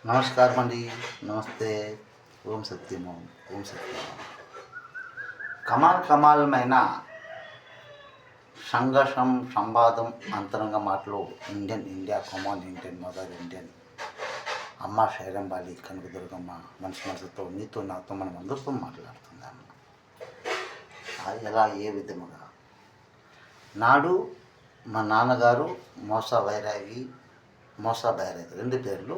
నమస్కారం అండి. నమస్తే. ఓం సత్యము. ఓం సత్యము. కమాలమైన సంఘర్షం సంవాదం అంతరంగ మాటలు India common Indian mother Indian అమ్మ శైరంబాలి కనకదుర్గమ్మ మనసుతో నీతో నాతో మనం అందరితో మాట్లాడుతుందమ్మ. అది ఎలా ఏ విధముగా నాడు మా నాన్నగారు మోసా బైరాగి రెండు పేర్లు.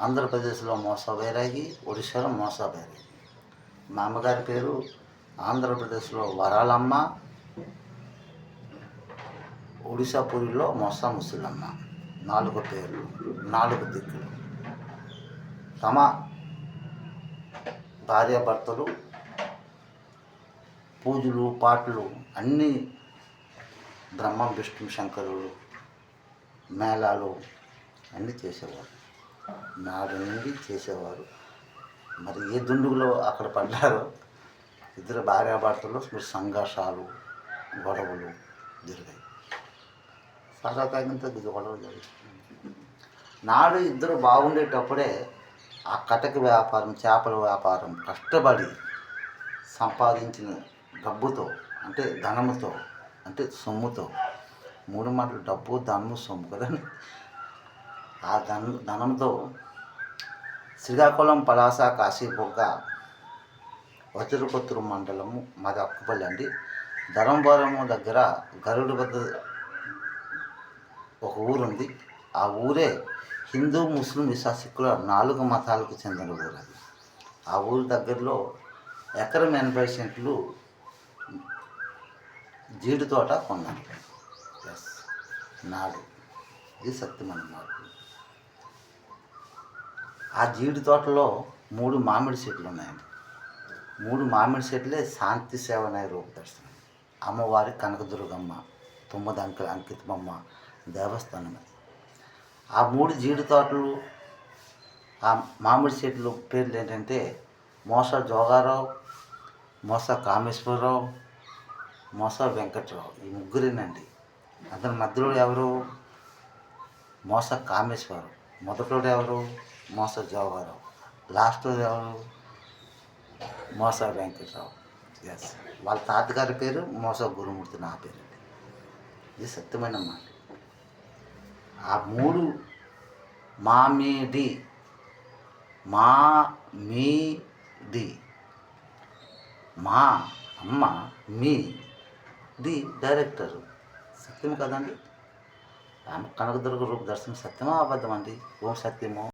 ఆంధ్రప్రదేశ్లో మోసా బైరాగి, ఒడిశాలో మోసా బైరాగి. మా అమ్మగారి పేరు ఆంధ్రప్రదేశ్లో వరాలమ్మ, ఒడిశా పూరిలో మోసా ముసలమ్మ. 4 పేర్లు, 4 దిక్కులు. తమ భార్యాభర్తలు పూజలు పాటలు అన్నీ బ్రహ్మ విష్ణు శంకరులు మేళాలు అన్నీ చేసేవారు. నాడు నుండి చేసేవారు. మరి ఏ దుండుగులో అక్కడ పడ్డారో ఇద్దరు భార్యాభర్తలు సంఘర్షాలు గొడవలు జరిగాయి. సరదా తాగినంత గొడవలు జరిగాయి. నాడు ఇద్దరు బాగుండేటప్పుడే ఆ కటక వ్యాపారం, చేపల వ్యాపారం కష్టపడి సంపాదించిన డబ్బుతో, అంటే ధనముతో, అంటే సొమ్ముతో, 3 మాటలు డబ్బు ధనము సొమ్ము కదండి. ఆ ధనంతో శ్రీకాకుళం పలాస కాశీబొగ్గ వజ్రపుత్తూరు మండలము మాది అక్కుపల్లి అండి. ధర్మవరము దగ్గర గరుడు వద్ద ఒక ఊరుంది. ఆ ఊరే హిందూ ముస్లిం సిక్కుల 4 మతాలకు చెందిన ఊరు అది. ఆ ఊరు దగ్గరలో ఎకరం 80 సెంట్లు జీడి తోట కొన్నాను. నాడు ఇది సత్యమైన మాట. ఆ జీడి తోటలో 3 మామిడి చెట్లు ఉన్నాయండి. 3 మామిడి చెట్లే శాంతి సేవనాయ రూపదర్శనం. అమ్మవారి కనకదుర్గమ్మ 9 అంకితమ్మ దేవస్థానం. ఆ 3 జీడి తోటలు, ఆ మామిడి చెట్లు పేర్లు ఏంటంటే మోసా జోగారావు, మోసా కామేశ్వరరావు, మోసా వెంకట్రావు. ఈ ముగ్గురేనండి. అతని మధ్యలో ఎవరు? మోసా కామేశ్వరరావు. మొదటోడు ఎవరు? మోసా జోగారావు. లాస్ట్ ఎవరు? మోసా వెంకట్రావు. ఎస్, వాళ్ళ తాతగారి పేరు మోసా గురుమూర్తి, నా పేరు. ఇది సత్యమైన మాట. ఆ 3 మామిడి మా అమ్మ మీ ది డైరెక్టరు. సత్యం కదండి. కనకదుర్గ రూప దర్శనం సత్యమా అబద్ధం అండి? ఓం సత్యమో.